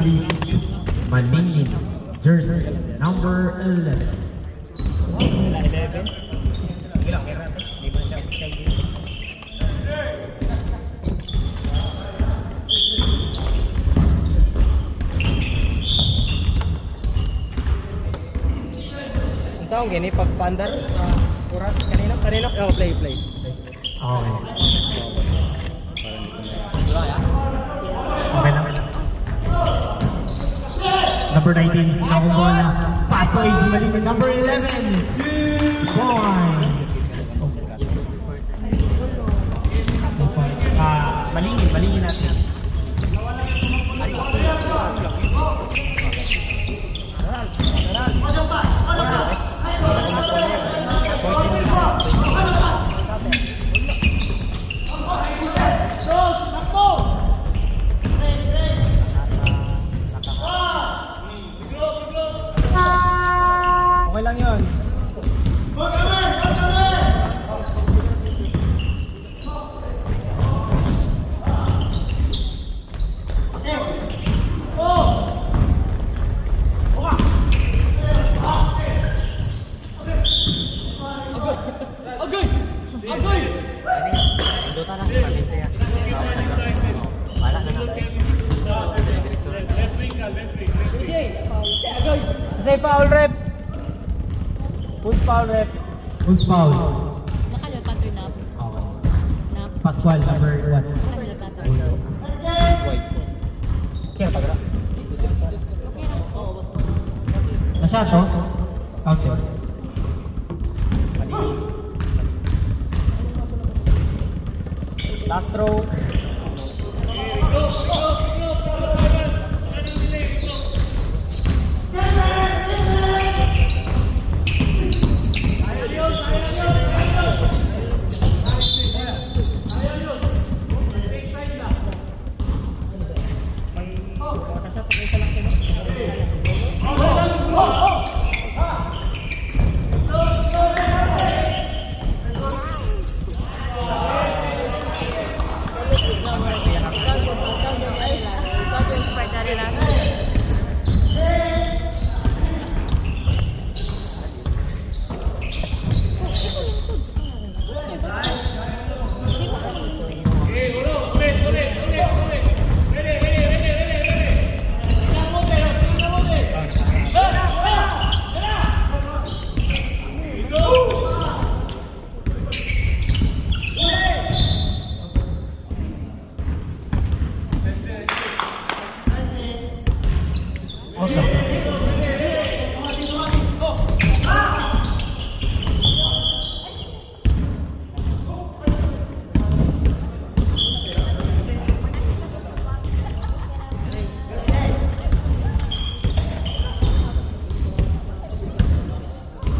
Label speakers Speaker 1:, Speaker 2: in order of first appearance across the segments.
Speaker 1: release Malingin, jersey number 11.
Speaker 2: Saan gini pagpandar? Kurat kanina play.
Speaker 1: Okay. Okay lang. Number 19, nakuha na. Passage, Malingin. Number 11, 2 points. Malingin natin.
Speaker 2: Okay lang yun. Say foul rep. Who's foul rep?
Speaker 1: Who's foul?
Speaker 3: Nakalatan to na.
Speaker 1: Okay.
Speaker 3: Na.
Speaker 1: Pascual, number 1.
Speaker 3: Nakalatan to.
Speaker 2: Kaya pagkara.
Speaker 1: Nasya to? Okay.
Speaker 2: Last throw.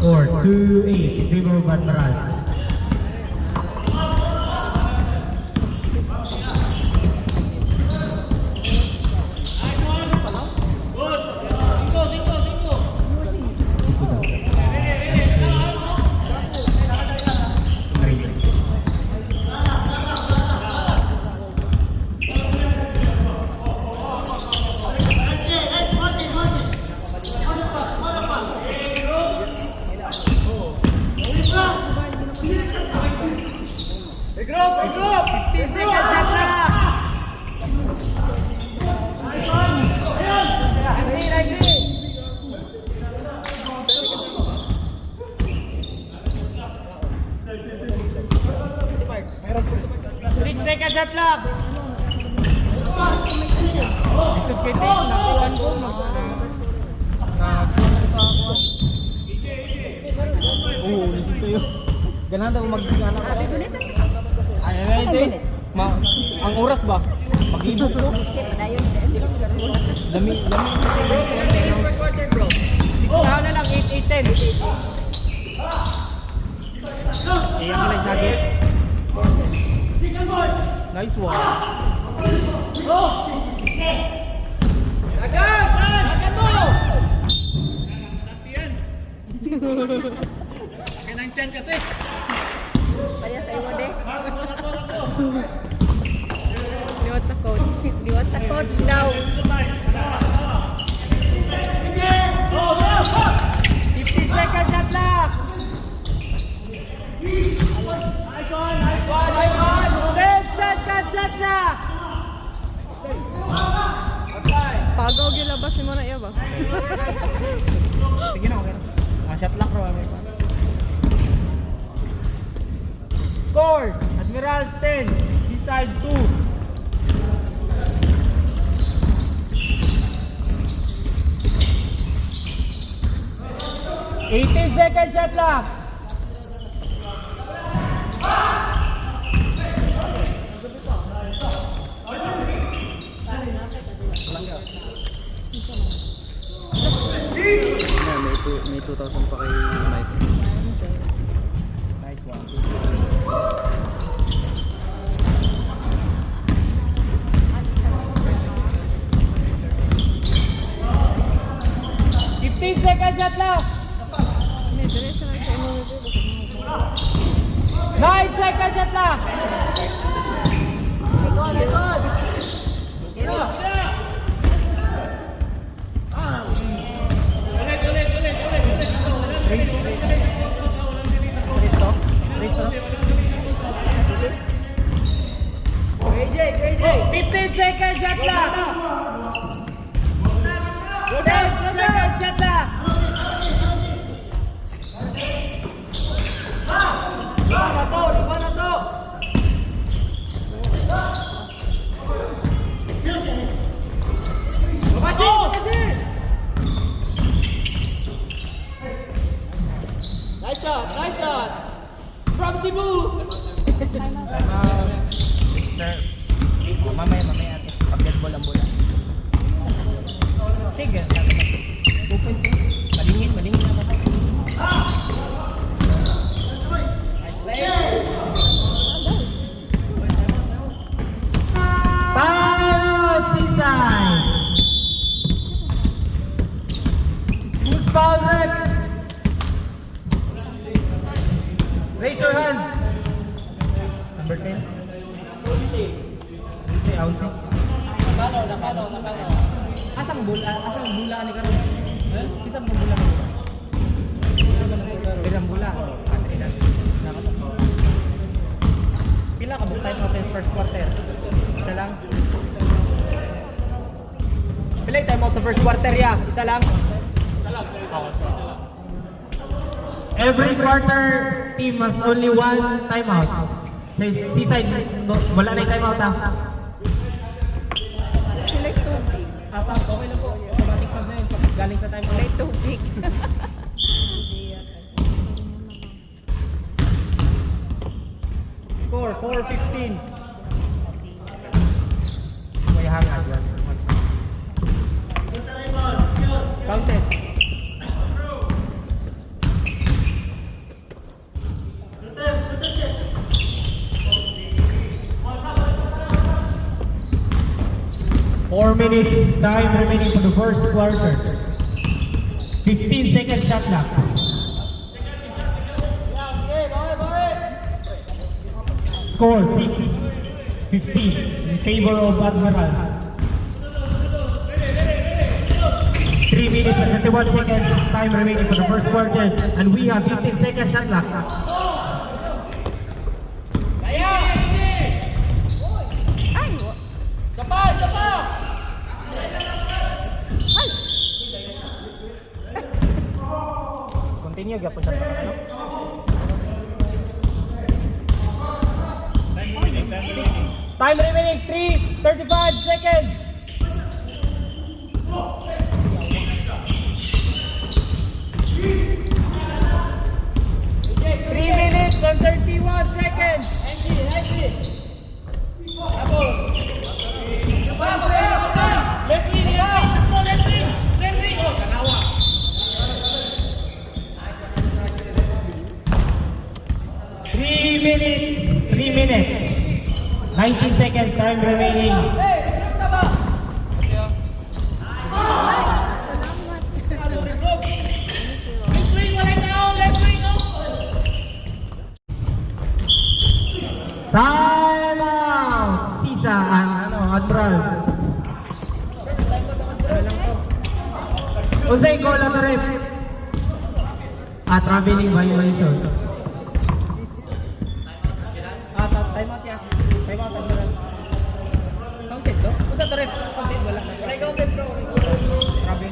Speaker 1: Or 2-8, Vivo Batras.
Speaker 2: Group! 15 seconds shot na! Agree! 6 seconds shot lang! Isip kita yung nakuhan ko. Oo, dito yun. Ganahan daw mag-gana ko.
Speaker 3: Abi gunit.
Speaker 2: Ay, ang oras ba? Mag-ibig ko.
Speaker 3: Padayon.
Speaker 2: Lami per quarter bro. 6 na lang, 8-10. Iyan mo lang sagit. Nice one. Agad mo! Akin ang tiyan kasi.
Speaker 3: Paya sa iwo de.
Speaker 2: Liwat sa
Speaker 3: Coach. Liwat sa coach daw.
Speaker 2: 15 seconds shot clock.
Speaker 3: Pagaw gilabas mo na iya ba?
Speaker 2: Sige na, okay na. Shot lock raw. Score! Admirals 10, Seaside 2. 18 seconds shot clock.
Speaker 4: May 2,000 pa kay Mike.
Speaker 2: Nice one. 15 seconds shot clock.
Speaker 3: May dress na sa imo nito.
Speaker 2: 9 seconds shot clock. Crazy. 15 seconds shot clock. 10 seconds shot clock.
Speaker 4: Nice shot! From Cebu!
Speaker 2: Mamaya ate. Pag-dead ball ang bola. Sige. Open siya. Malingin na ba?
Speaker 1: Timeout, Seaside!
Speaker 2: Who's foul rep? Raise your hand. Number 10. Ounce. Nakano. Asang bula ni karon? Isang bula ka. Isang bula. Pila ka time out in first quarter? Isa lang. Pila yung time out sa first quarter ya? Isa lang.
Speaker 1: Every quarter, team has only one timeout. Sa Seaside, wala na yung timeout ha.
Speaker 3: Sila tubig.
Speaker 2: Okay lang po. Automatic sub na yun. Galing sa time out.
Speaker 3: Sila tubig.
Speaker 2: Score 4-15. May hangad yan. Counted.
Speaker 1: Four minutes time remaining for the first quarter. 15 seconds shot clock. Score 6-15 in favor of Admirals. 3 minutes and 31 seconds time remaining for the first quarter, and we have 15 seconds shot clock.
Speaker 2: Continue, gapon sa ano? Time remaining 3:35 seconds. Three minutes and 31 seconds. Left wing.
Speaker 1: 3 minutes. 19 seconds time remaining. Time out! Sisa, Admirals.
Speaker 2: Ano lang to?
Speaker 1: Unsay goal na rep? Traveling violation.
Speaker 2: Time out ya. Time out ang meron. Counted to? Unsa to ref? Counted wala na. Wala counted bro. Grabe.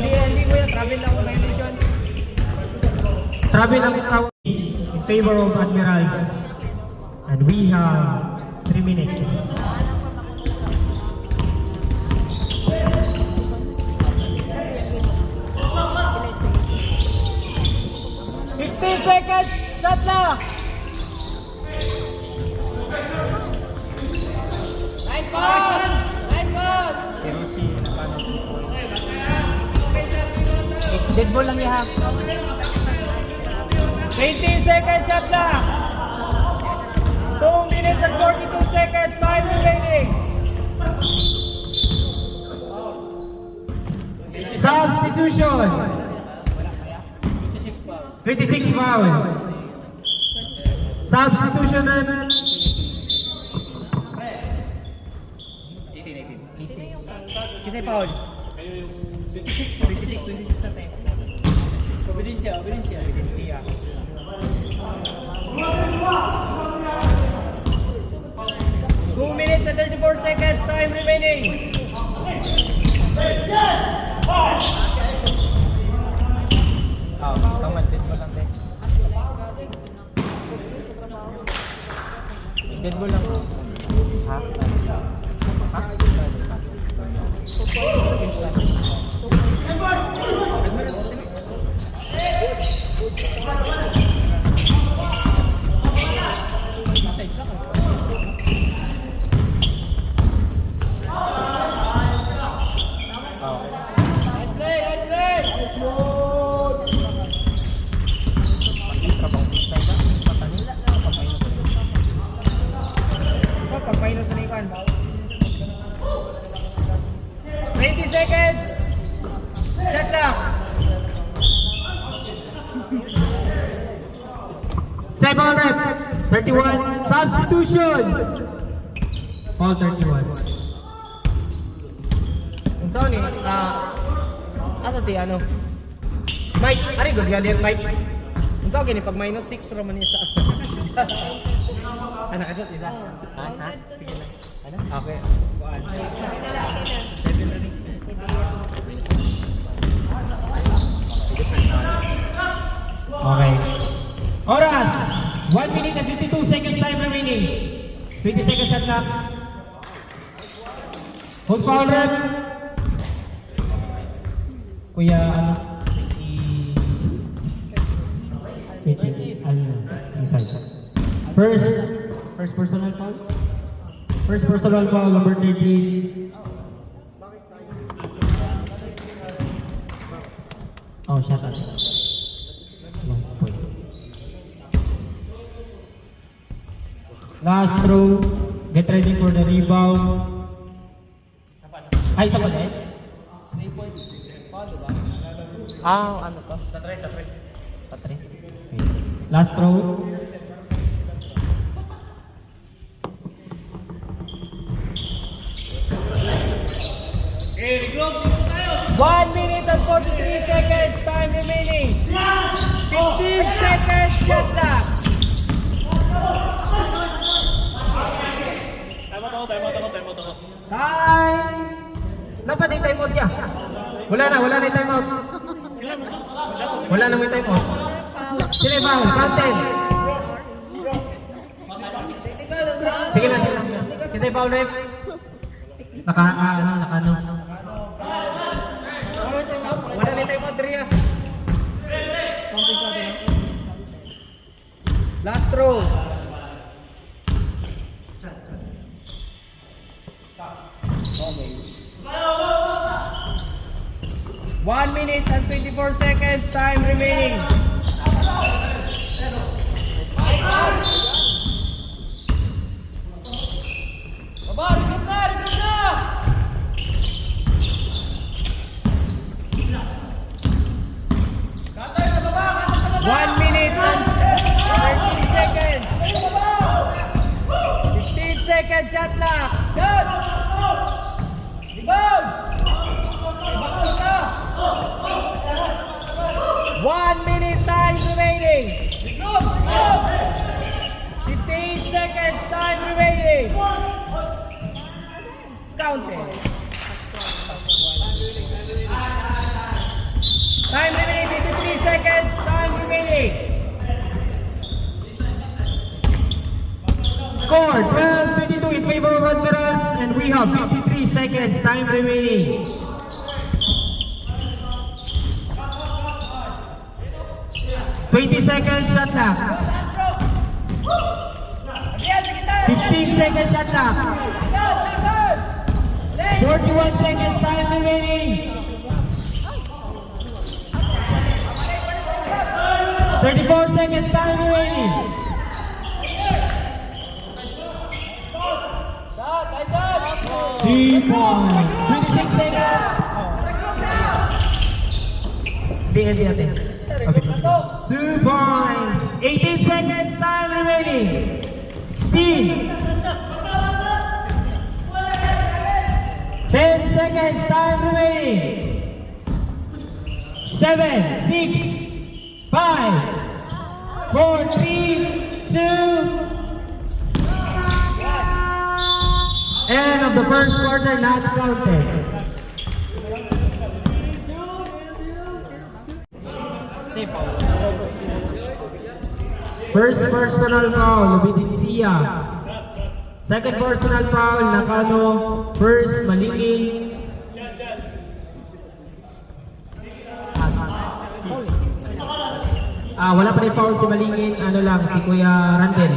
Speaker 2: Hindi mo yung travel lang violation.
Speaker 1: Travel ang tawag in favor of Admirals. And we have 3 minutes.
Speaker 2: Seconds, shot na! Nice pass! Nice pass! Dead ball lang yan. 20 seconds, shot na! 2 minutes and 42 seconds, time remaining!
Speaker 1: Substitution. 26 foul. Substitution rep.
Speaker 2: 18. Kita foul. 26 sa tayo. Obediencia. 2 minutes and 34 seconds, time remaining. Kaman din mo lang din. Dead ball lang. Ha? Nice play! Pag-minus na ikan. 20 seconds! Shot clock!
Speaker 1: 7 rep. 31. Substitution. Foul 31.
Speaker 2: So ni, asa si ano? Mike, ari good galit Mike. Unsa gini pag minus 6 ra man isa. Ana ka-shot isa. Ha? Sige na. Ano? Okay. Kuan.
Speaker 1: Okay. Oras. 1 minute and 52 seconds time remaining. 20 seconds shot clock. Who's foul rep? Kuya, ano? First personal foul? First personal foul, number 13. Oh, shot at. 1 point. Last throw. Get ready for the rebound. Ay, isa pa din?
Speaker 2: 3 points. Paano ba? Ano to? Sa 3. Sa 3.
Speaker 1: Okay. Last throw.
Speaker 2: Okay, gloves, 1 minute and 43 seconds, time remaining. 15 seconds, shot clock. Time. Napa di time out ya? Wala na yung time out. Wala na may time out. Sila foul, counted. Sige lang. Kasi foul rep.
Speaker 1: Naka.
Speaker 2: Wala na time out, Ria. Last throw. Okay. 1 minute and 24 seconds, time remaining. Baba, repeat na! 1 minute and 30 seconds. shot clock. Good! Rebound! 1 minute time remaining. 15 seconds time remaining. Counting. Time remaining, 53 seconds, time remaining.
Speaker 1: Score 12-22 in favor of Admirals, and we have 53 seconds time remaining. $20 shot clock. 15 seconds shot clock. 41 seconds time remaining. 34 seconds time remaining.
Speaker 4: Shot! Nice shot!
Speaker 1: 3 points. 26 seconds. Hindi natin. Okay. 2 points. 18 seconds time remaining. 16. 10 seconds time remaining. 7, 6, 5, 4, 3, 2. End of the first quarter, not counted. First personal foul, Obidencia. Second personal foul, Nakano. First, Malingin. Wala pa rin foul si Malingin. Ano lang, si Kuya Randel.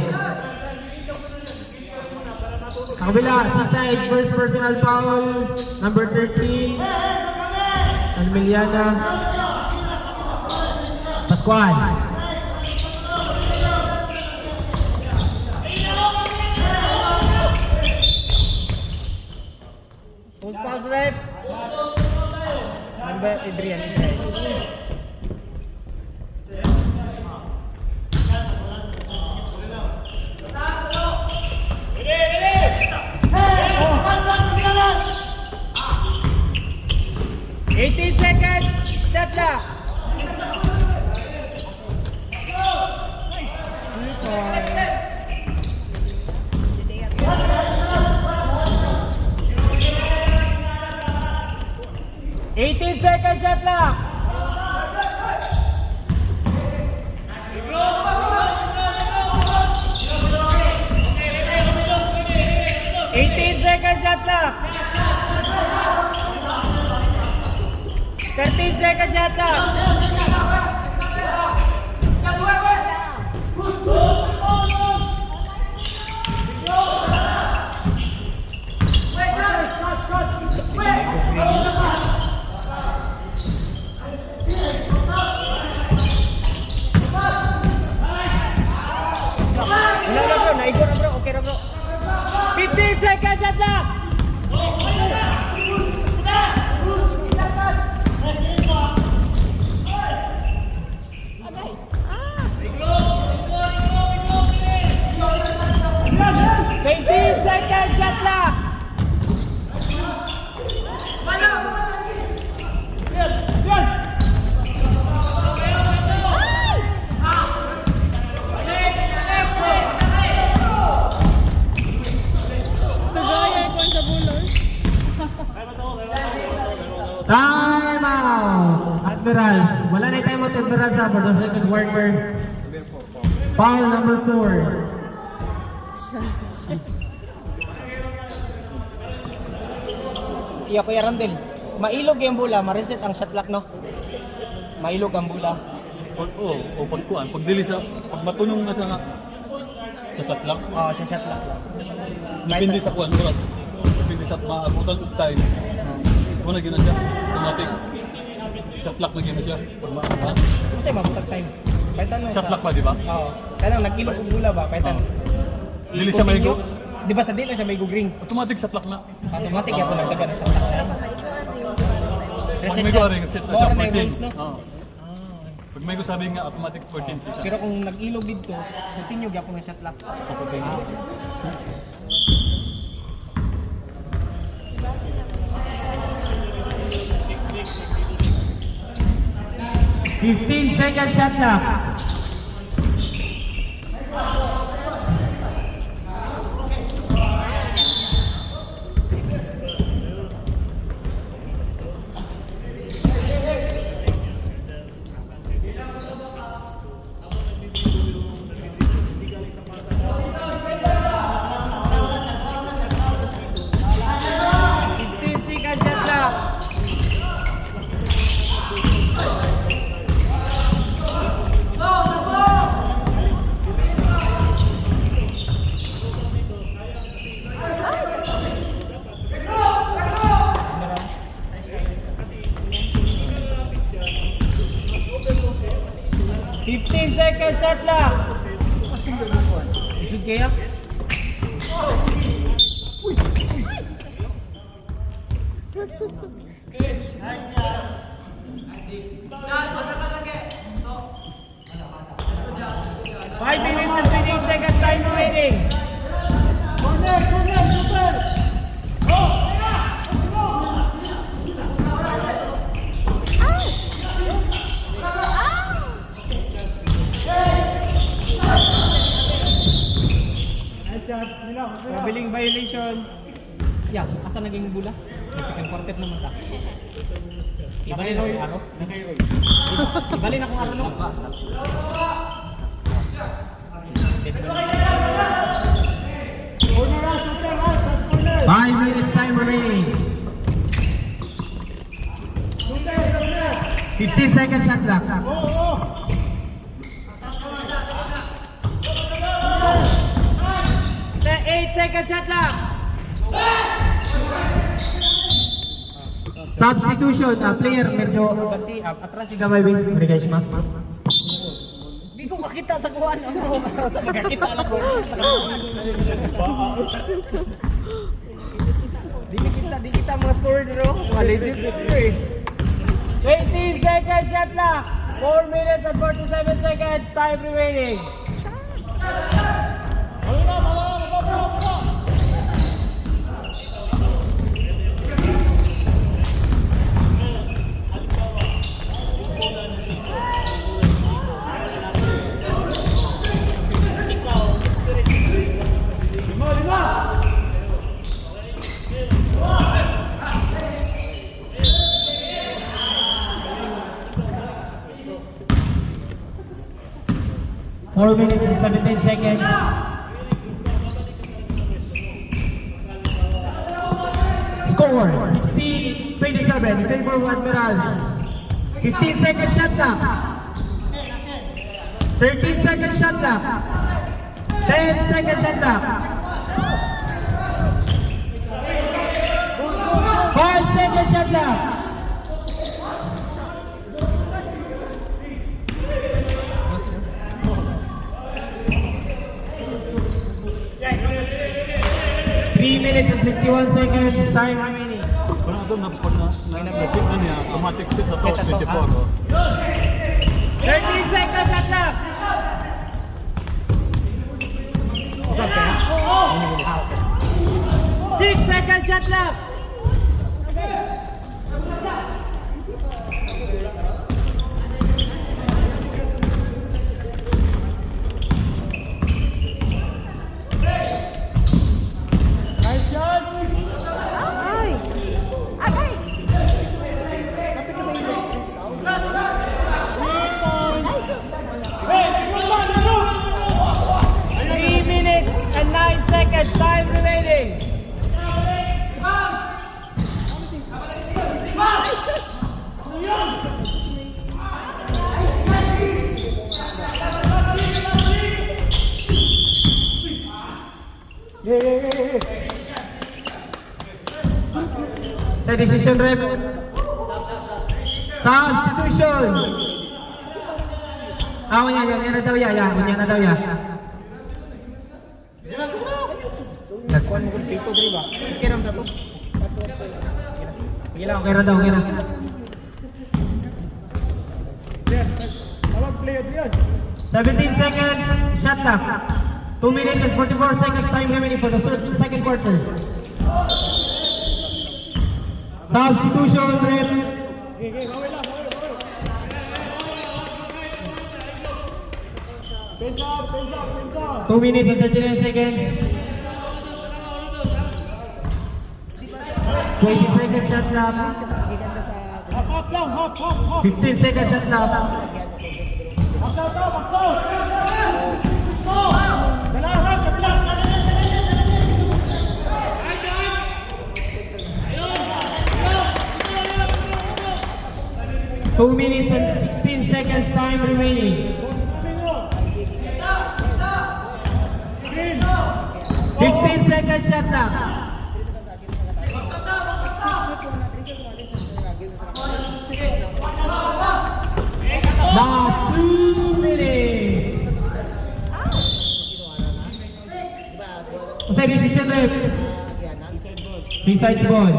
Speaker 1: Sa kabila, seaside, first personal foul, number 13. Almeliana. Pascual.
Speaker 2: Who's foul rep? Number Adrian. Shot clock. 18 seconds shot clock. 18 seconds shot clock. 13 seconds shot clock. Wala na bro, naigo na bro, okay na bro. 15 seconds shot clock. Seconds shot clock.
Speaker 1: Time out! Admirals. Wala na yung time out Admirals for the second quarter. Foul number 4.
Speaker 2: Iya Kuya Randel, mailog yung bula, ma-reset ang shot clock no? Mailog ang bula.
Speaker 5: O pagkuan, pagdili sa pagmatunong na sa shot clock.
Speaker 2: Oo, sa shot clock.
Speaker 5: Depende sa kuan oras. Depende sa maabutan og time. Kung na gina siya, automatic. Shot clock na gina siya. Ha?
Speaker 2: Kasi mabutag time. Paitan mo
Speaker 5: Shot clock pa, di ba?
Speaker 2: Oo. Kanang nag-ilog ang bula ba? Paitan.
Speaker 5: Dili siya maigo.
Speaker 2: Di ba sa dili siya maigo green?
Speaker 5: Automatic shot clock na.
Speaker 2: Automatic yan kung nagdagan ang shot clock.
Speaker 5: Pag may ko ring set na siya
Speaker 2: More na yung
Speaker 5: 14.
Speaker 2: rules, no?
Speaker 5: Oo. Pag may ko sabi nga automatic 14 siya.
Speaker 2: Pero kung nag-ilog dito, continue gyapon ang shot clock.
Speaker 1: 15-second shot clock. Shot clock. Isud kaya? Five minutes and 15 seconds time remaining. Mabiling violation. Yeah, asa naging bula? Mexican quartet naman ta. Ibalin akong araw. Ibalin akong araw no? 5 minutes time remaining. 50 seconds shot clock. 8 seconds shot clock. Substitution, player medyo atras si Gamay Wing. Onegaishimasu.
Speaker 4: Di ko makita sa kuhan. Sa makakita lang ko. Di kita mga score dito. Legit eh.
Speaker 1: 18 seconds shot clock. 4 minutes and 47 seconds time remaining. Four minutes and 17 seconds. Score 16-27 in favor of Admirals. 15 seconds shot clock. 13 seconds shot clock. 10 seconds shot clock. 5 seconds shot clock. Minutes and 61 seconds, time remaining.
Speaker 5: Parang doon na na-check na niya, automatic set na to, 24.
Speaker 1: 13 seconds at left.
Speaker 2: Stop kaya?
Speaker 1: 6 seconds shot left.
Speaker 3: Ay! Agay!
Speaker 1: 3 minutes and 9 seconds, time remaining. Sa decision rep. Substitution. Yan na daw ya.
Speaker 2: Nagkuhan mo kung pito diri ba? Kiram na to.
Speaker 1: Okay na daw. 17 seconds, shot clock. 2 minutes and 44 seconds time remaining for the second quarter. Substitution rep.
Speaker 2: 2 minutes and 39 seconds. 20 seconds shot clock. 15 seconds shot clock. 2 minutes and 16 seconds time remaining. 15 seconds shot clock. Last 2 minutes. What's the decision rep? Seaside ball.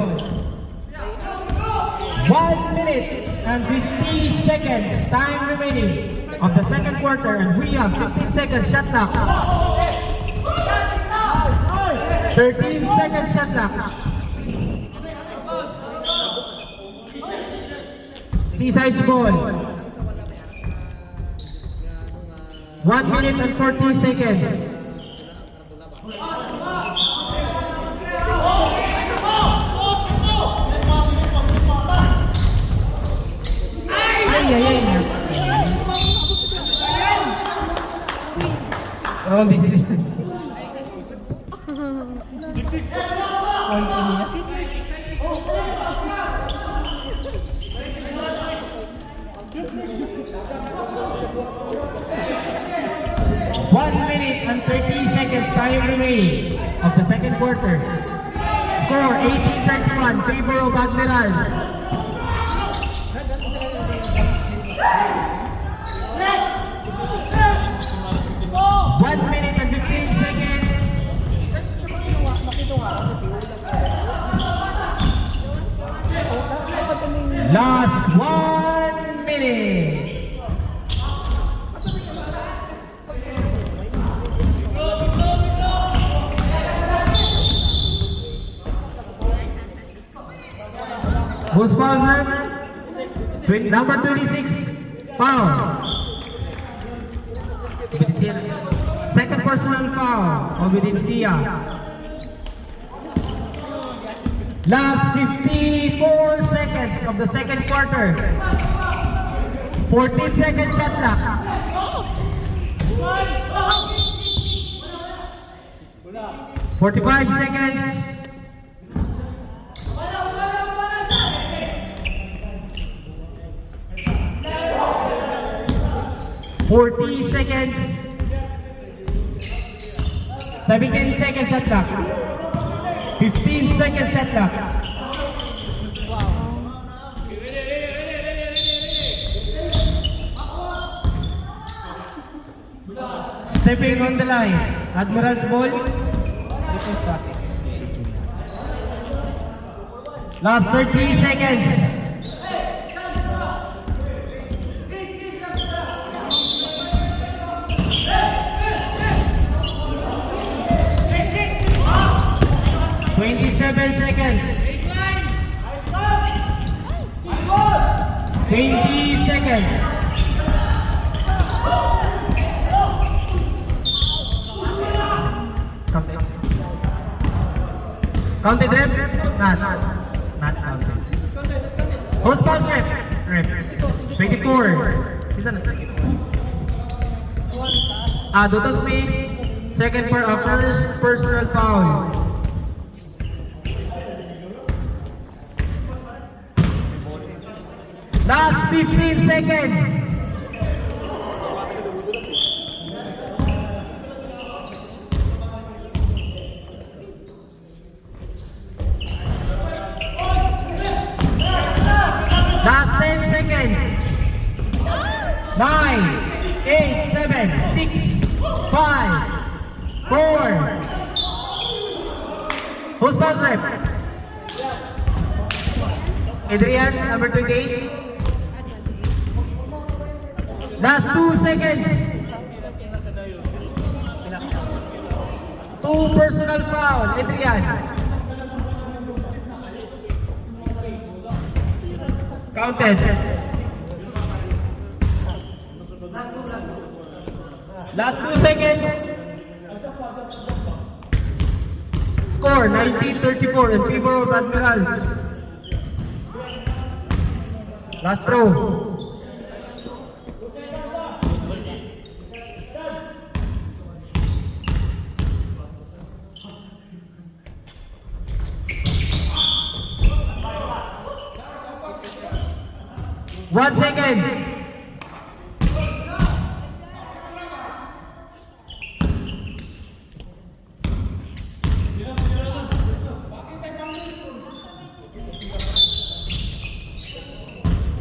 Speaker 2: 1 minute and 50 seconds time remaining of the second quarter, and we have 15 seconds shot clock. 13 seconds shot clock. Seaside ball. 1 minute and 40 seconds. Oh, this is... One minute and 30 seconds time remaining of the second quarter. Score 18-31, favor of Admiral. One minute and 15 seconds. Last 1 minute. Who's foul, sir? Number 26, foul. Second personal foul of Evidencia. Last 54 seconds of the second quarter. 14 seconds shot clock. 45 seconds. 40 seconds. 17 seconds shot clock. 15 seconds shot clock. Stepping on the line, Admiral's ball. Last 30 seconds. Seconds. 20 seconds. Counted rep? Not counted. Who's past rep? 24. Isa na second. Duto speed. Second for a first personal foul. Last 15 seconds. Last 10 seconds. 9, 8, 7, 6, 5, 4. Who's past rep? Adrian, number 28. Last 2 seconds. 2 personal foul, Adrian. Counted. Last 2 seconds. Score 19-34 in favor of Admirals. Last throw. One second.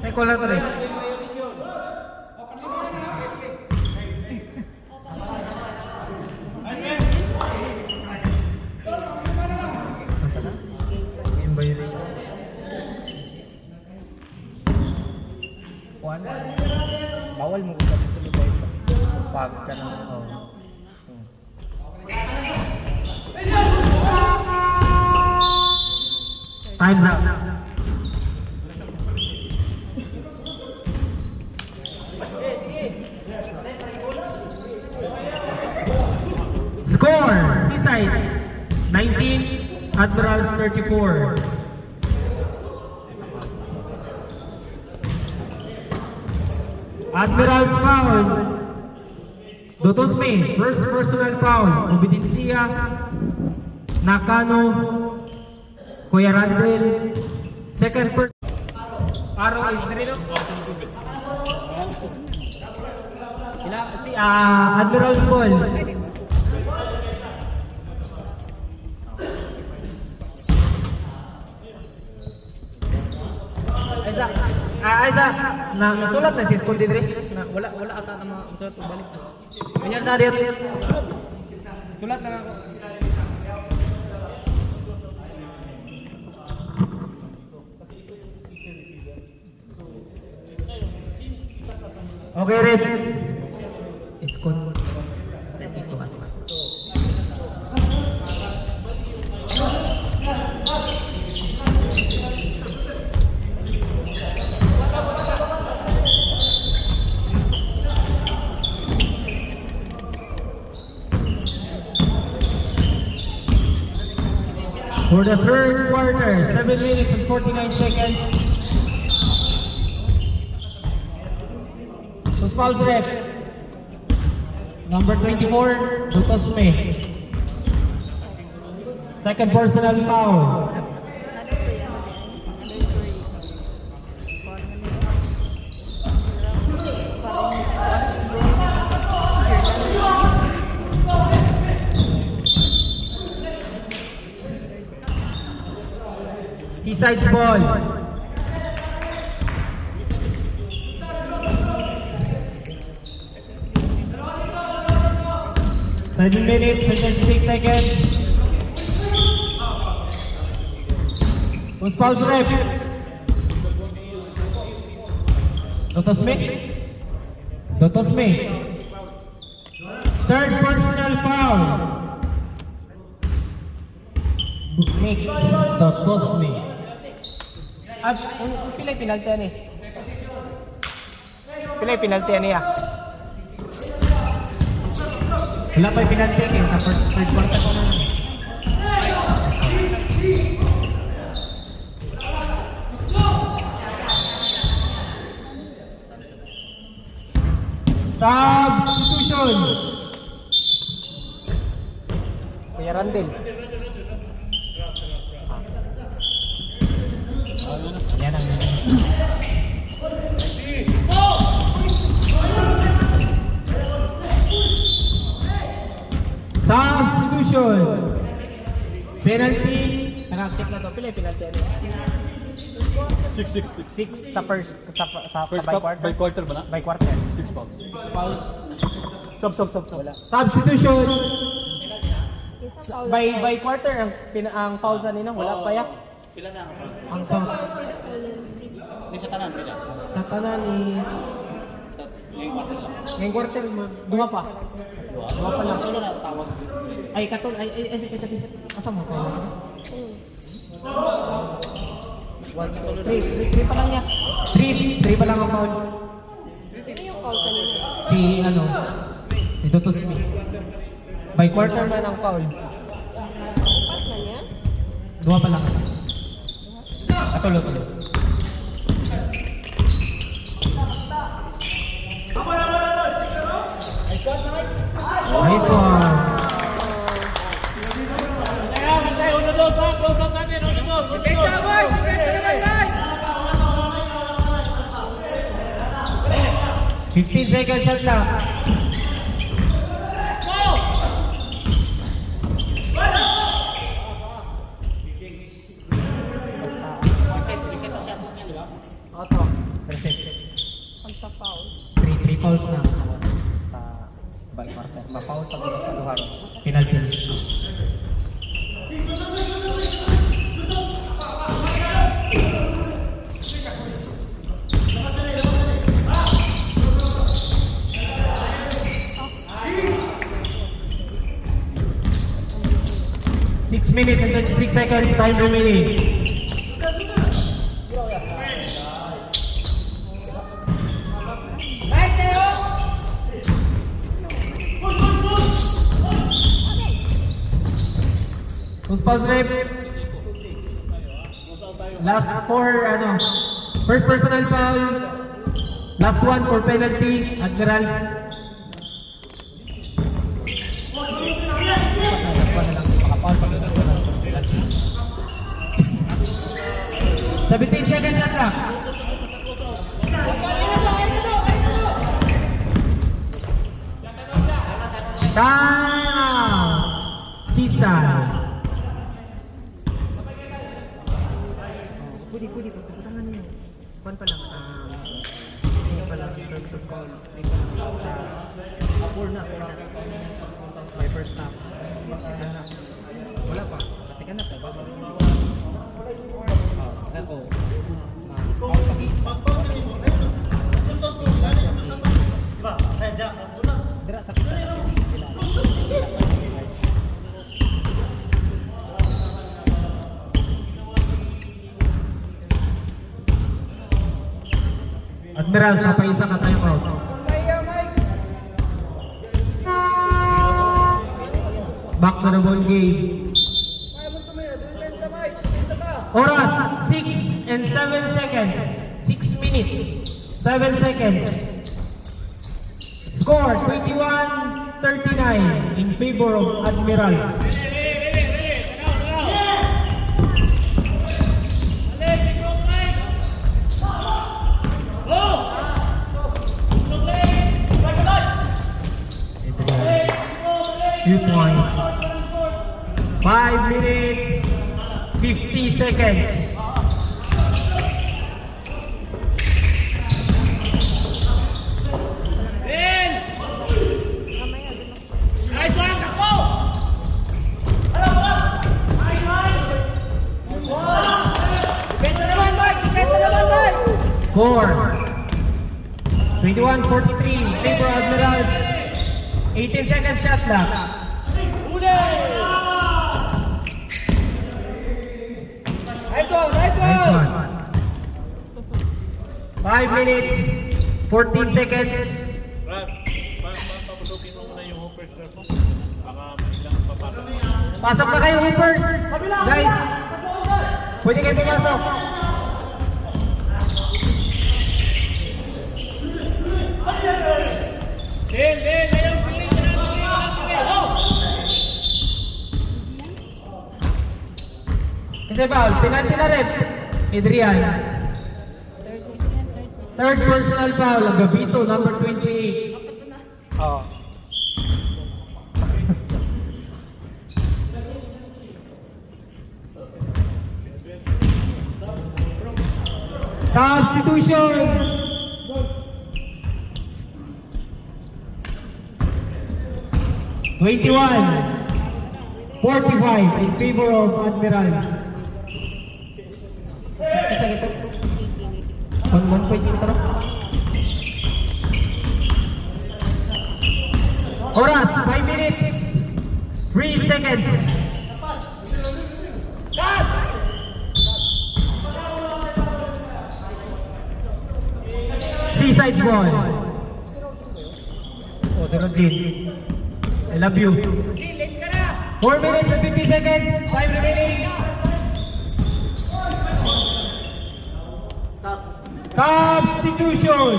Speaker 2: Second lang to rin. Yung violation.
Speaker 4: Kuan. Bawal mo usap sa lugar ito. Pag ka na.
Speaker 2: Time's up. Score! Seaside 19, Admirals 34. Admirals foul. Dotosme, first personal foul. Obediencia, Nakano, Kuya Randel. Second person. Araw is Drino. Si Admirals ball. Isaac, nasulat na si School Didre?
Speaker 4: Wala ata na mga sulat o balik.
Speaker 2: Ganyan sa atin.
Speaker 1: Sulat na ako.
Speaker 2: Okay, Red. School. Ready to act. For the third quarter, 7 minutes and 49 seconds. Who's fouls rep? Number 24, Dutosme. Second personal foul. Seaside ball. Seven minutes and 26 seconds. Who's fouls rep? Dotosme. Third personal foul. Nick Dotosme.
Speaker 1: Pilay pinaltian eh.
Speaker 2: Pilay pinaltian niya. Wala pa yung pinaltian eh. Sa third quarter ko na lang. Substitution.
Speaker 4: Kuya Randel.
Speaker 2: Yan ang substitution. Penalty.
Speaker 1: Nag-check na to. Pilay pinaltian eh.
Speaker 5: 6
Speaker 1: Sa first, sa
Speaker 5: First
Speaker 1: by
Speaker 5: half,
Speaker 1: quarter.
Speaker 5: by quarter ba na?
Speaker 1: By quarter.
Speaker 5: 6 fouls.
Speaker 1: 6 fouls.
Speaker 5: Sub.
Speaker 1: Wala.
Speaker 2: Substitution.
Speaker 1: By quarter ang foul sa nino, wala pa ya.
Speaker 2: Ang foul.
Speaker 4: Sa tanan sila.
Speaker 2: Sa kanan ni
Speaker 1: Ngayong quarter, dua pa. Dua pa lang.
Speaker 4: Tulo na tawag.
Speaker 1: Ay, katol. Ay, asa mo? Three pa lang niya.
Speaker 2: 3 pa lang ang foul.
Speaker 3: Sino yung call kanina?
Speaker 2: Si ano? Si Lutos me. By quarter man ang foul.
Speaker 3: Pas na niya?
Speaker 2: Dua pa lang. Tulo. Nice one.
Speaker 4: Depensa, boy! Depensa naman, boy!
Speaker 2: 15 seconds shot lang. Perfect.
Speaker 3: Pag sa foul.
Speaker 2: 3 fouls na. By quarter. Ma-foul pag ito penalty. Six minutes and 26 seconds time remaining.
Speaker 4: Nice, Leo!
Speaker 2: Who's pause rep? Last four, first personal foul. Last one for penalty, Admirals. Seventeen seconds shot clock. Time out. Sisa. Pwede, pagkatangan niyo. Kuan pa lang, hindi pa lang, terms of call. Four na. My first stop. Wala pa. Kasi ka na, bababa. Ako. Dira sa Admiral, sa paisa ka time out. Back to the ball game. Oras, 6 and 7 seconds. 6 minutes, 7 seconds. Score, 21-39 in favor of Admirals. Few points. 5 minutes, 50 seconds.
Speaker 4: Nice one, takbo! Depensa naman, boy! Depensa naman, boy!
Speaker 2: Score 21-43 in favor of Admirals. 18 seconds shot clock.
Speaker 4: Nice one, nice
Speaker 2: Nice
Speaker 4: one!
Speaker 2: one. 5 minutes, 14 seconds.
Speaker 5: Papalukin mo muna yung hoopers na po. Baka mailang papasok.
Speaker 2: Pasok na kayo, Hoopers. Guys, pwede kayo pumasok.
Speaker 4: Ayun, piling na natin.
Speaker 2: Kasi foul, penalty na rin. Adrian. Third personal foul, Gabito, number 28. Oh. Substitution. (21-45) in favor of Admiral. One point dito na. Oras, 5 minutes, 3 seconds. Seaside ball. si Rogin. I love you. 4 minutes and 50 seconds. Time remaining. Substitution.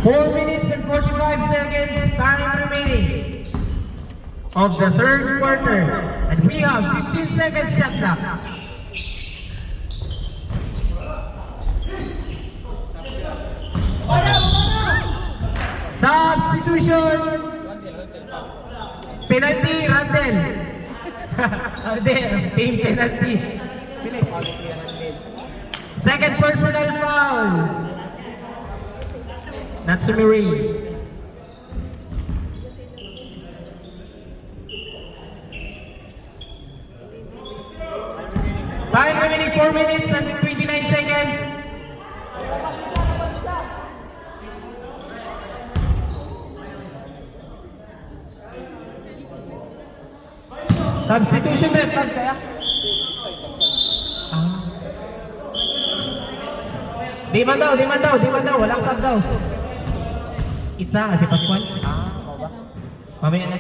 Speaker 2: Four minutes and 45 seconds. Time remaining of the third quarter, and we have 15 seconds shot clock. Substitution. Penalty, Randel. Randel, team penalty. Second personal foul. Natsumiri. Time remaining 4 minutes and 29 seconds. Substitution ref, flag kaya? Di man daw, walang sub daw. Itza, si Pascual? Oo ba? Mamaya na.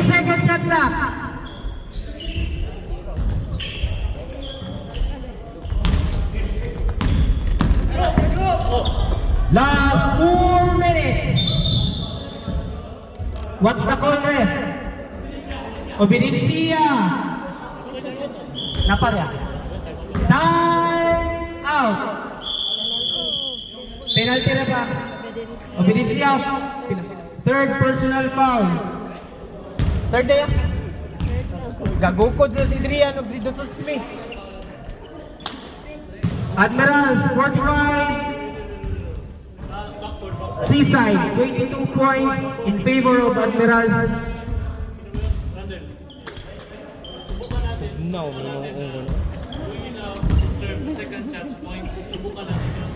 Speaker 2: Seconds shot clock. Last 4 minutes. What's the call, ref? Obediencia. Naparya. Time out. Penalty na ba? Obediencia. Third personal foul. Third day. Gagukod sa si Drian o si Dutton Smith. Admirals, fourth right. Seaside, 22 points in favor of Admirals.
Speaker 1: No.
Speaker 5: Second chance point. Subukan natin yun.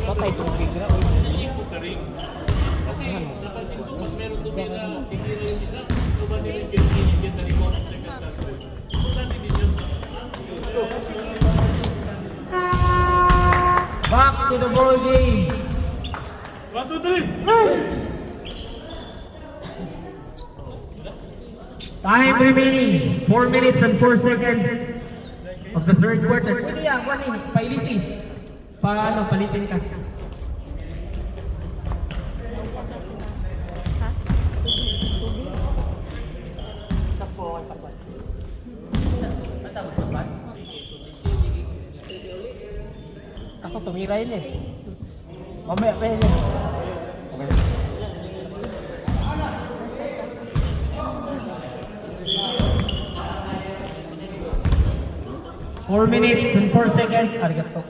Speaker 1: Patay tubig na.
Speaker 5: Ikot na rin. Kasi napansin ko pag meron tumira, hindi na yung isa, tuba nila yung get na remote ang second chance point. Subukan natin din yun.
Speaker 2: Back to the ball game.
Speaker 5: 1, 2, 3!
Speaker 2: Time remaining 4 minutes and 4 seconds of the third quarter. Pwede yan, pailisi. Palitin ka.
Speaker 1: Ako tumira yun eh. Mamaya pa yun eh.
Speaker 2: Four minutes and 4 seconds. Arigato.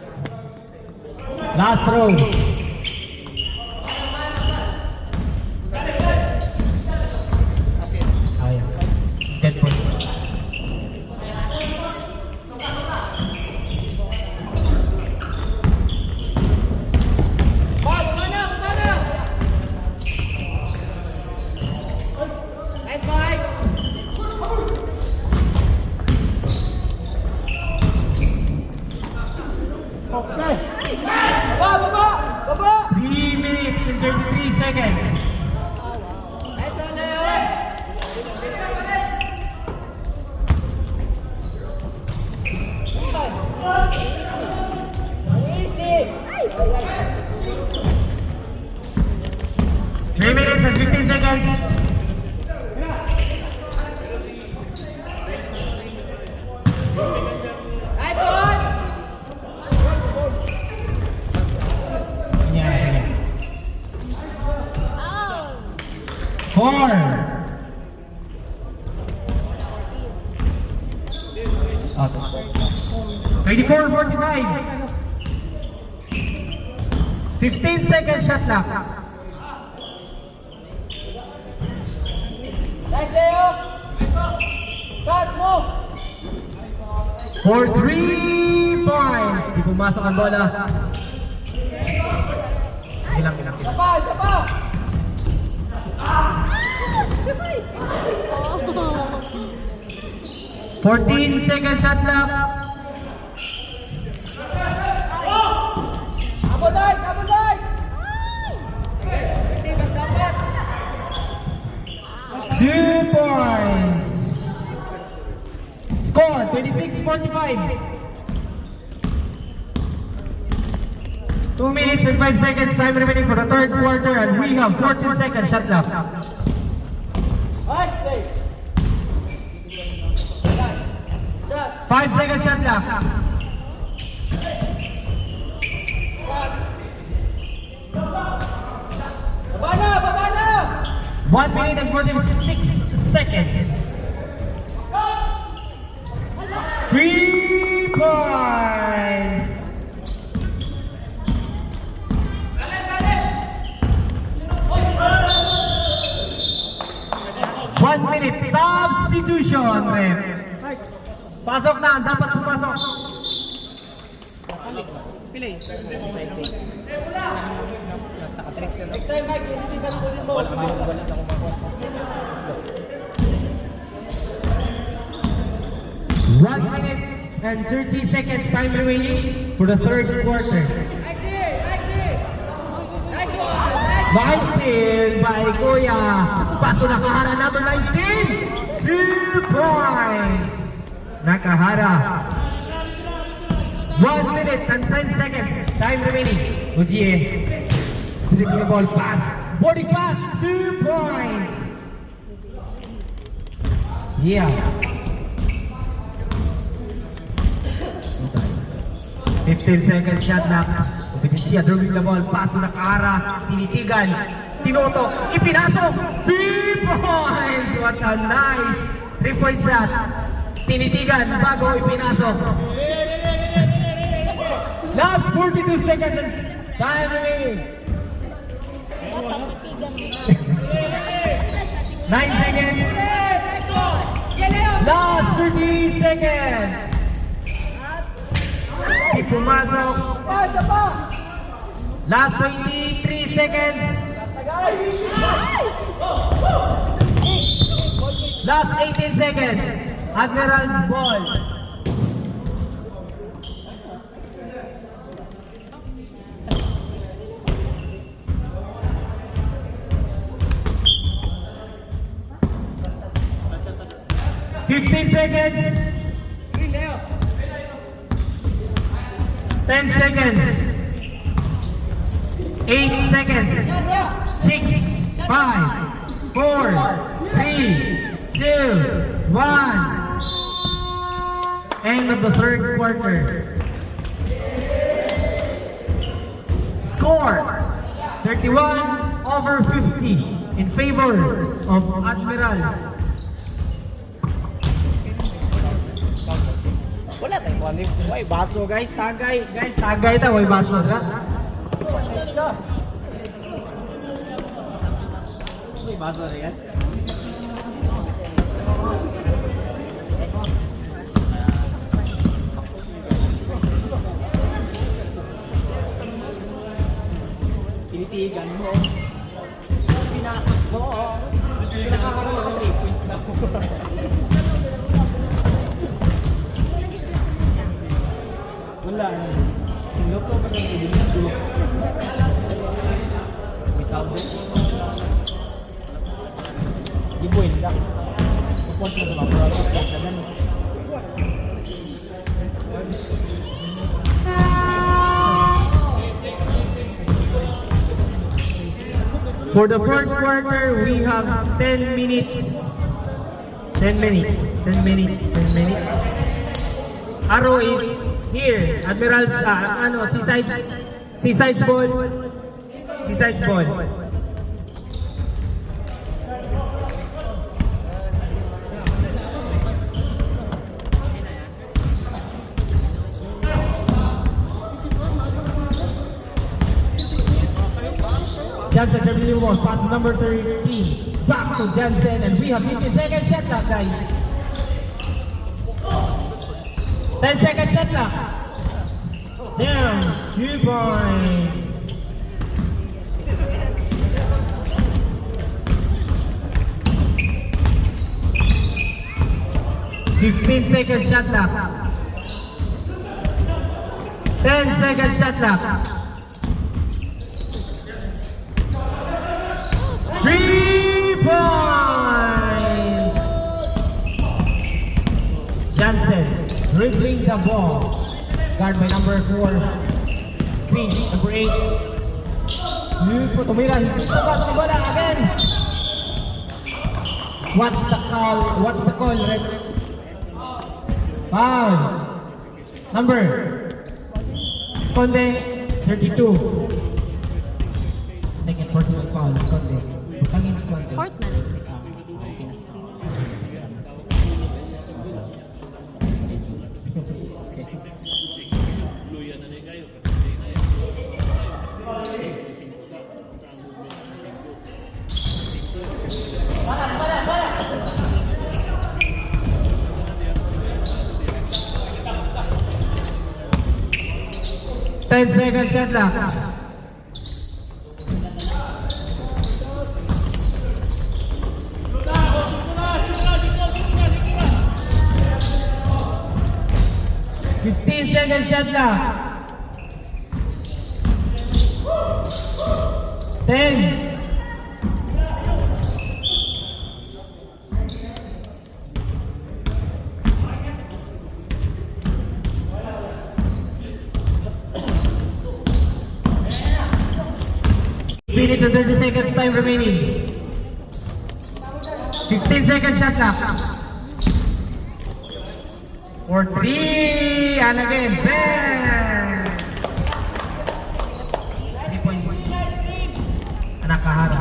Speaker 2: Last throw. Ayan. Dead point.
Speaker 1: Okay.
Speaker 2: 3 minutes and 33 seconds. Three minutes and 15 seconds. Four. 34-45. 15 seconds shot clock. For 3 points. Di pumasok ang bola. Ilang. 14 seconds shot clock. Two points. Score 26-45. 2 minutes and 5 seconds time remaining for the third quarter, and we have 14 seconds shot clock. 5 seconds shot clock. 1 minute and 46 seconds. 3 points. One minute substitution, ref. Pasok na, dapat pumasok.
Speaker 1: Pilay.
Speaker 2: One minute and 30 seconds time remaining for the third quarter. Nice steal by Kuya. Paso Nakahara, number 19. 2 points. Nakahara. 1 minute and 10 seconds time remaining. Ujie. Dribble ball pass. Body pass. 2 points. Yeah. 15 seconds shot clock. Obediencia, dribbling the ball, paso Nakahara, tinitigan, tinotok, ipinasok, 3 points! What a nice 3-point shot. Tinitigan, bago ipinasok. Last 42 seconds and time remaining. 9 seconds. Last 30 seconds. Di pumasok. Last 23 seconds. Last 18 seconds. Admiral's ball. Fifteen seconds. 10 seconds. 8 seconds. 6, 5, 4, 3, 2, 1. End of the third quarter. Score 31-50 in favor of Admirals.
Speaker 4: Wala tayong kuwanip. Uy, baso guys, tagay. Guys,
Speaker 2: Tagay ta, way baso na.
Speaker 1: Uy, baso rin yan. Tinitigan mo. Pinasok mo. Hindi nakakaroon ng 3 points na po. Wala. Hindi ko pa kang pinito. Ikaw din. Ibuin ka. Kapag na naman. Kapag na naman.
Speaker 2: For the fourth quarter, we have 10 minutes. 10 minutes. 10 minutes. 10 minutes. Arrow is here. Admirals, Seaside's ball. Seaside's ball. Chance at W1, pass number 13. back to Jensen, and we have 15 second shot clock, guys. 10 second shot clock. Damn, 2 points. Fifteen seconds shot clock. 10 seconds shot clock. 3 points. Jansen dribbling the ball. Guard by number 4. Queen, number 8. Tumira, sabat ng bola again. What's the call? What's the call, Red? Foul. Number. Sconde, 32. Second personal foul, Sconde. Butangin ni Sconde.
Speaker 3: Fourth man.
Speaker 2: Ten seconds shot clock. Second shot clock. 10. Minutes and 30 seconds time remaining. 15 seconds shot clock. For 3 and again 10. 3 points. Nakahara.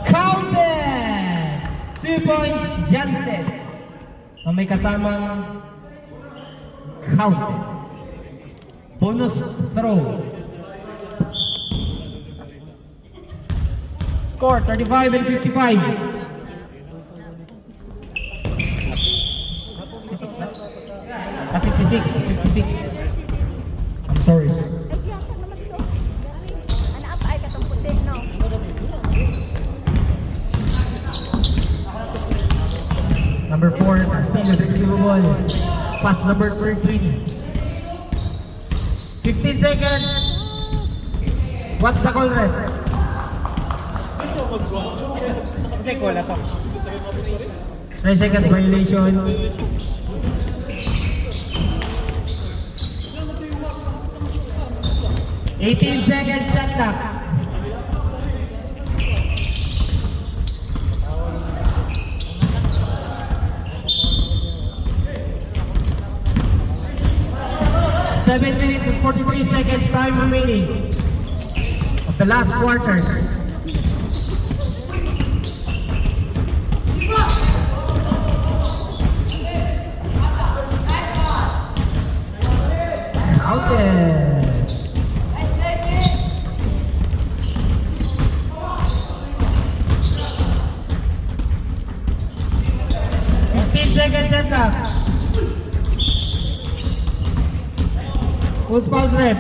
Speaker 2: Counted. 2 points Jansen. May kasamang count. Bonus throw. Score 35 and 55. Ah, 56. I'm sorry. Number 4, Castillo, the ball. Pass number 13. 15 seconds. What's the call, Red?
Speaker 1: Kasi ko na to.
Speaker 2: 9 seconds violation. $18 seconds shot clock. Seven minutes and 43 seconds time remaining of the last quarter. Counted. 15 seconds shot clock. Who's foul rep?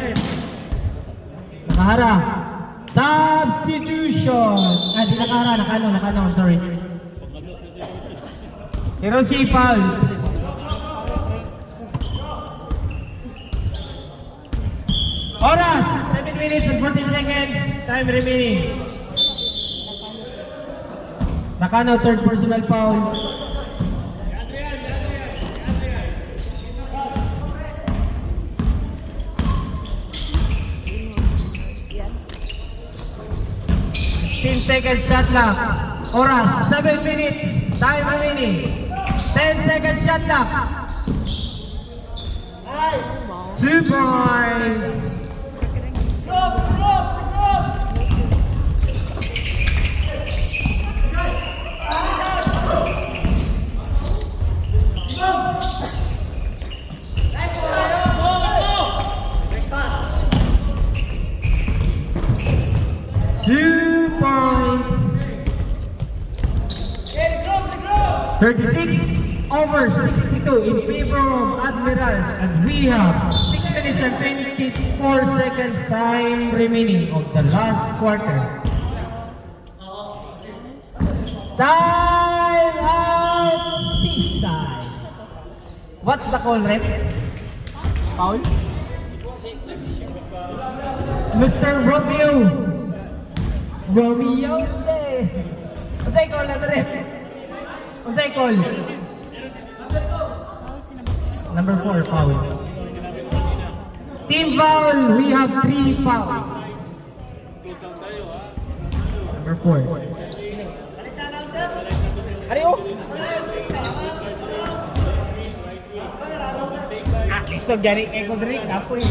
Speaker 2: Nakahara. Substitution. Ah, di nakahara. Nakano, I'm sorry. Hiroshi foul. Oras, 7 minutes and 40 seconds. Time remaining. Nakano, third personal foul. Seconds shot clock. Oras, 7 minutes. Time remaining. 10 seconds shot clock. 2 points. 36/62 in favor of Admirals, and we have 6 minutes and 24 seconds time remaining of the last quarter. Time out, Seaside. What's the call, ref? Foul? Mr. Romeo. Romeo, say. Unsay call na ref? Unsay call? Number 4, foul. Team foul, we have 3 fouls. Number 4.
Speaker 1: Ari oh. So gani ko diri kapoy.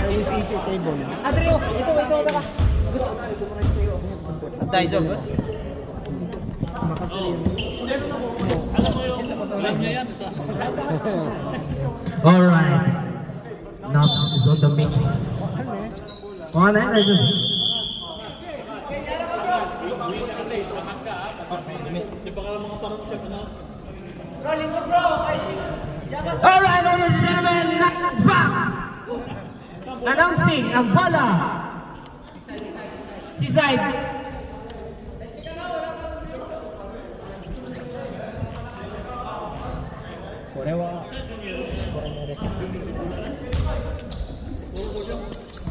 Speaker 4: UCC table.
Speaker 1: Adri oh, ito ka. Dai job.
Speaker 5: Alam niya yan.
Speaker 2: Alright. Now is on the mix. On and I just. Alright, ladies and gentlemen, next back. Announcing ang bola. Seaside.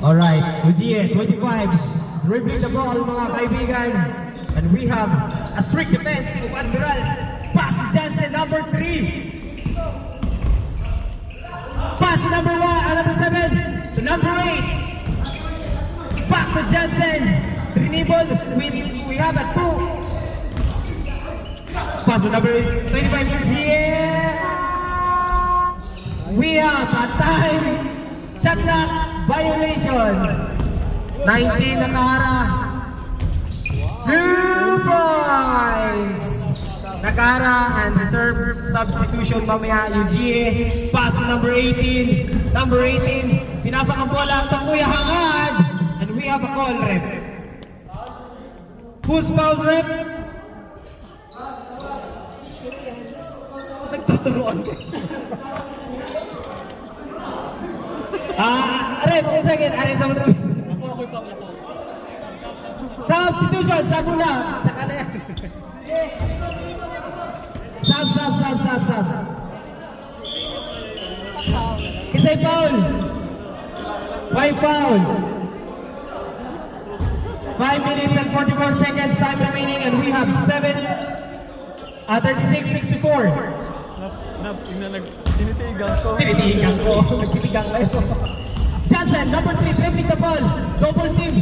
Speaker 2: Alright, Ujie, 25, dribbling the ball mga kaibigan. And we have a strict defense of Admirals. Pass to Jansen, number 3. Pass to number 7 to number 8. Back to Jansen. Trinibol, we have a 2. Pass to number 25, Ujie. We have a time. Shot clock violation. 19 na kahara. 2 points. Nakahara and reserve substitution mamaya. UGA. Pass to number 18. Number 18. Pinasa ang bola ang Kuya Hangad. And we have a call, rep. Who's foul, rep? Nagtuturuan ko. Rep, one second. Substitution, sa gula. Sa kanan. Sub. Kisay foul. 5 foul. 5 minutes and 44 seconds time remaining, and we have 36-64. Tinitigan ko. Nagtitigang kayo. Johnson, number 3, dribbling the ball. Double team.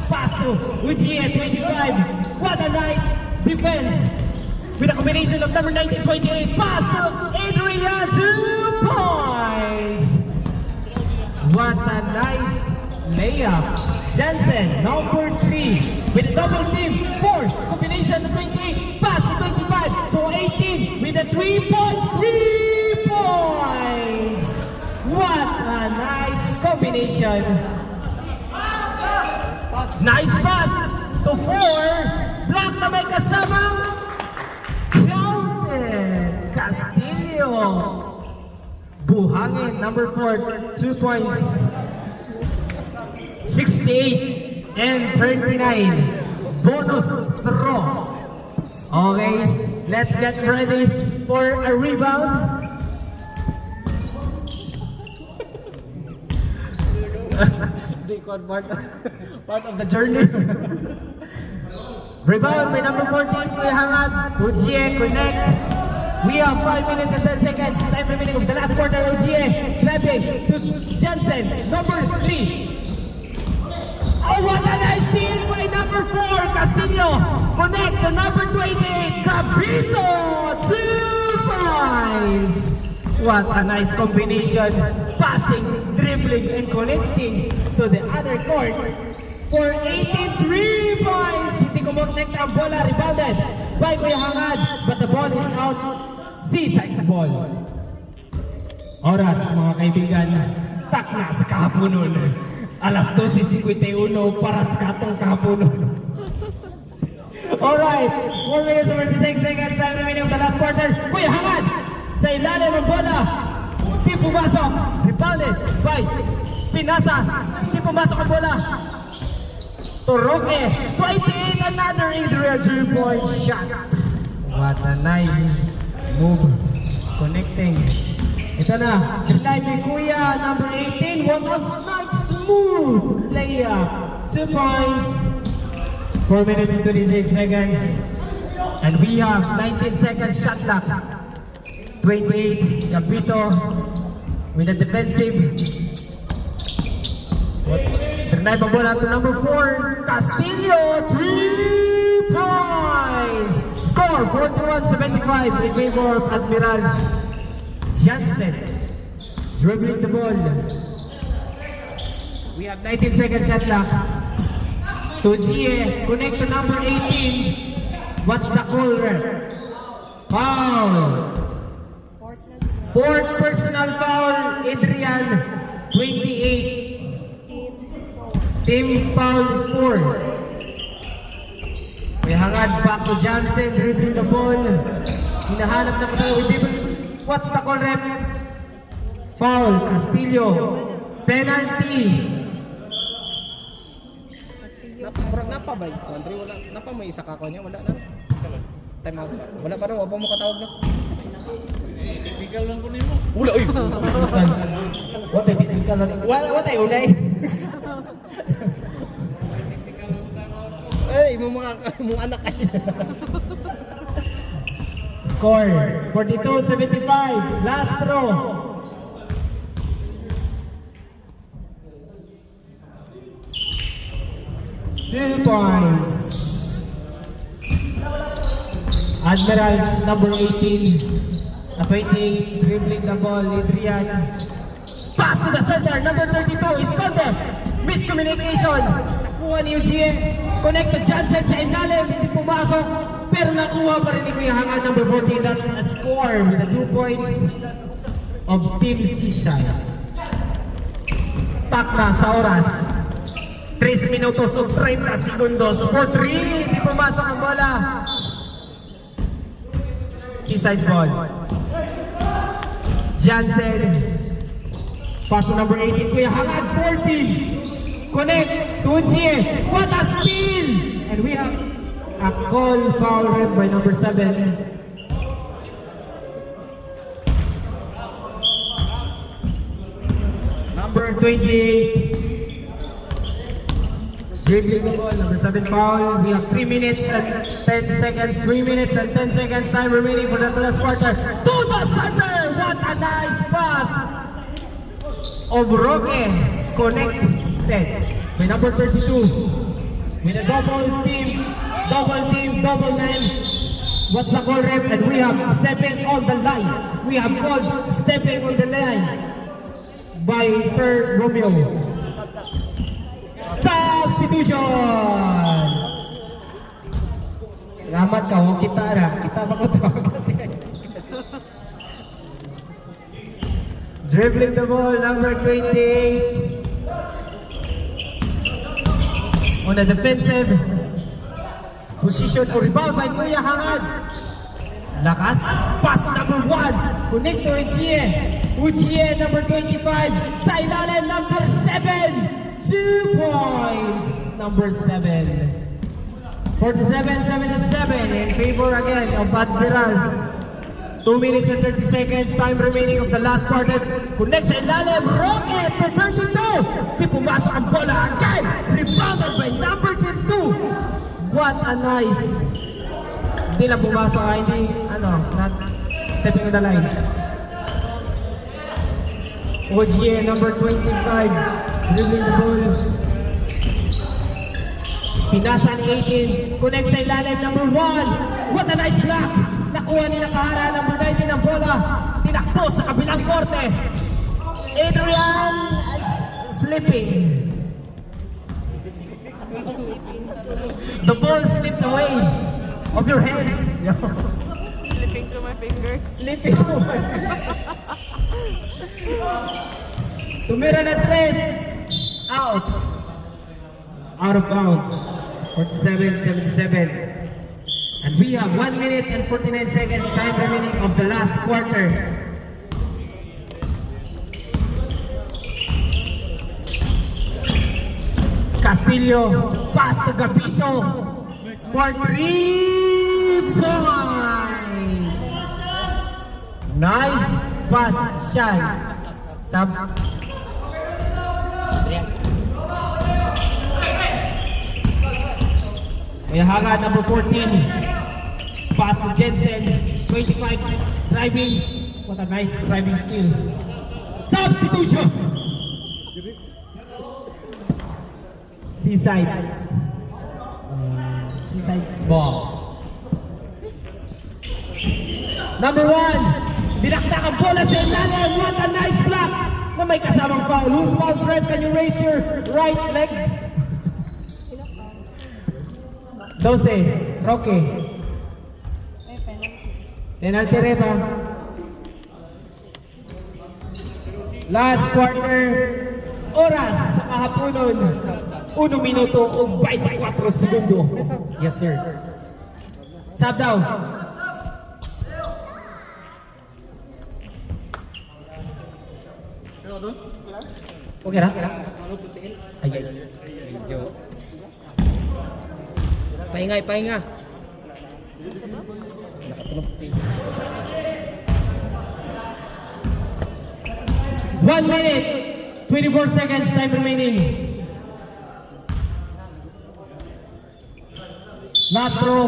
Speaker 2: Pass to Ujie, 25. What a nice defense. With a combination of number 19, 28. Pass to Adrian, 2 points. What a nice layup. Johnson, number 3. With a double team. 4. Combination of 28. Pass to 25 to 18. With a 3-point. 3 points. What a nice combination. Nice pass to 4. Block na may kasamang counted. Castillo. Buhangin, number 4. 2 points. 68 and 39. Bonus throw. Okay, let's get ready for a rebound. Part of the journey. Rebound by number 14, Kuya Hangad. Ujie, connect. We have 5 minutes and 10 seconds. Time remaining of the last quarter. Ujie, dribbling to Jensen, number 3. Oh, what a nice steal by number 4, Castillo. Connect to number 28, Cabito. 2 points. What a nice combination. Passing, dribbling, and connecting to the other court for 83 points. Hindi kumoconnect ang bola. Rebounded by Kuya Hangad. But the ball is out. Seaside's ball. Oras, mga kaibigan. Takna sa kahaponon. Alas 12:51 para sa katong kahaponon. Alright, 4 minutes and 36 seconds time remaining of the last quarter. Kuya Hangad sa ilalim ng bola. Di pumasok. Rebounded by Pinasa. Di pumasok ang bola. Toroke. 28, another Adrian 3-point shot. What a nice move. Connecting. Ito na. Drive ni Kuya, number 18. What a nice smooth layup. 2 points. 4 minutes and 26 seconds. And we have 19 seconds shot clock. 28, Gabito with the defensive. Trinay pa bola to number 4, Castillo, 3 points. Score 41-75 in favor of Admirals. Jansen dribbling the ball. We have 19 seconds shot clock. Tujie connect to number 18. What's the call there? Foul. Fourth personal foul, Adrian, 28. Team foul is 4. May hangad back to Jansen, dribbling the ball. Hinahanap na pala. What's the call, rep? Foul, Castillo. Penalty.
Speaker 4: Murag napabay. Andre, wala. Napa may isa ka ko niya. Wala na. Time out. Wala pa rin. Wala mo katawag na. Typical lang ko na mo. Wala. Uy!
Speaker 2: What a typical na.
Speaker 4: What ay unay? Ay, mo mga anak ay.
Speaker 2: Score 42-75. Last throw. Two points. Admirals number 18. A 28 dribbling the ball. Adrian. Pass to the center. Number 32 is Conde. Miscommunication. Nakuha ni Eugene. Connect to Jansen sa ilalim. Hindi pumasok. Pero nakuha pa rin ni Kuya Hangad number 14. That's a score with the 2 points of Team Seaside. Takna sa oras. 3 minutos o 30 segundos. 4-3. Hindi pumasok ang bola. Seaside ball. Jansen. Pass to number 18. Kuya Hangad 14. Connect. Tunjie. What a steal! And we have a call foul read by number 7. Number 28. Dribbling the ball, number 7 foul. We have 3 minutes and 10 seconds. 3 minutes and 10 seconds time remaining for the last quarter. To the center! What a nice pass! Of Roque. Connected by number 32. With a double team, double 9. What's the call, rep? And we have stepping on the line. We have called stepping on the line by Sir Romeo. Substitution! Salamat ka, huwag kita na. Kita pa ko tawag. Dribbling the ball, number 28. On the defensive position or rebound by Kuya Hangad. Lakas, pass number 1. Connect to Ujie, number 25. Sa ilalim, number 7. 2 points, number 7. 47-77 in favor again of Admirals. 2 minutes and 30 seconds, time remaining of the last quarter. Connect sa ilalim, Rocket to 32. Di pumasok ang bola again. Rebounded by number 32. What a nice. Hindi lang pumasok, hindi, not stepping on the line. Ogier, number 25. Dribbling the ball. Pinasa ni 18. Connect sa ilalim, number 1. What a nice block. Nakuha ni Nakahara, number 19 ang bola. Tinakbo sa kabilang korte. Adrian slipping. The ball slipped away of your hands.
Speaker 3: Slipping through my fingers.
Speaker 2: Slipping away. Tumira na 3. Out. Out of bounds. 47-77. And we have 1 minute and 49 seconds time remaining of the last quarter. Castillo, pass to Gabito for 3 points. Nice pass, Shan. Sub. Yahaga, number 14. Pass to Jensen, 25, driving. What a nice driving skills. Substitution. Seaside. Seaside's ball. Number 1. Binaktak ang bola sa ilalim. What a nice block. Na may kasamang foul. Whose foul, Fred? Can you raise your right leg? 12. Roque. Penalty reba. Last quarter. Oras sa kahaponon. 1 minuto o 24 segundo. Yes, sir. Sub down. Okay na? Ay, ay.
Speaker 4: Medyo. Pahinga, pahinga. Nakatulog.
Speaker 2: 1 minute, 24 seconds time remaining. Last throw.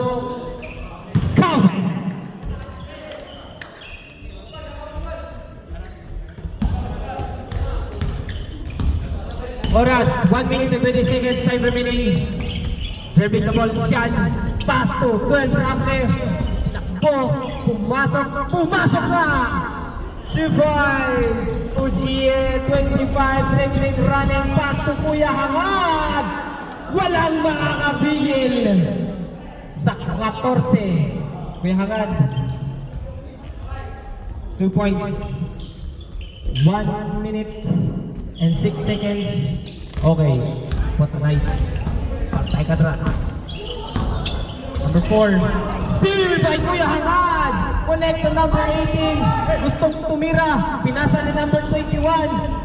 Speaker 2: Count. Oras, 1 minute and 20 seconds time remaining. Serving the ball, Sian. Pass to 12 Rampe. Takbo, pumasok na! Surprise! Ujie, 25, dribbling, running, pass to Kuya Hangad! Walang makakabigil sa 14. Kuya Hangad. 2 points. 1 minute and 6 seconds. Okay. What a nice. Pantay ka dra. Number 4. Steal by Kuya Hangad. Connect to number 18. Gustong tumira. Pinasa ni number 21.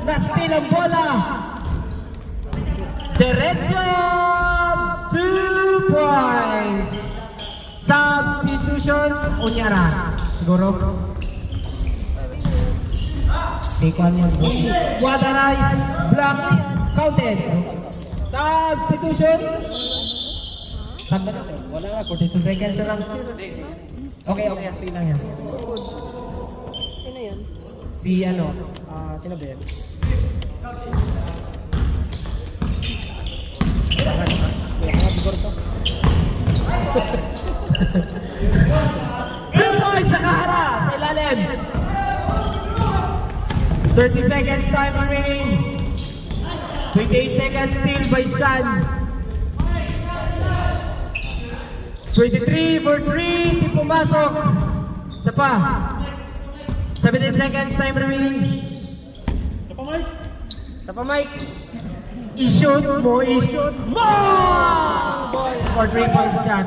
Speaker 2: Na-steal ang bola. Derecho. 2 points. Substitution. Unyara. Siguro. Ikaw mo. What a nice block. Counted. Substitution. Tanda na. Wala na. 42 seconds na lang. Okay, actually lang yan.
Speaker 3: Sino yun?
Speaker 2: Si ano?
Speaker 4: Sino ba yan?
Speaker 2: Two points sa kahara. Sa ilalim. 30 seconds time remaining. 28 seconds still by Shan. 23 for 3. Di pumasok. Isa pa. 17 seconds time remaining.
Speaker 4: Sa pa, Mike.
Speaker 2: I-shoot mo, i-shoot mo! For 3-point shot.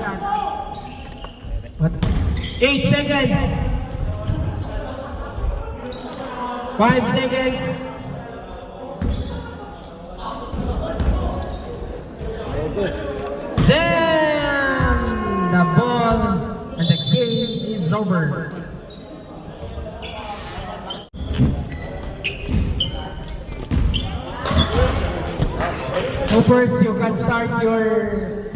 Speaker 2: What? 8 seconds. 5 seconds. Damn! The ball and the game is over. So first, you can start your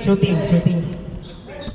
Speaker 2: shooting.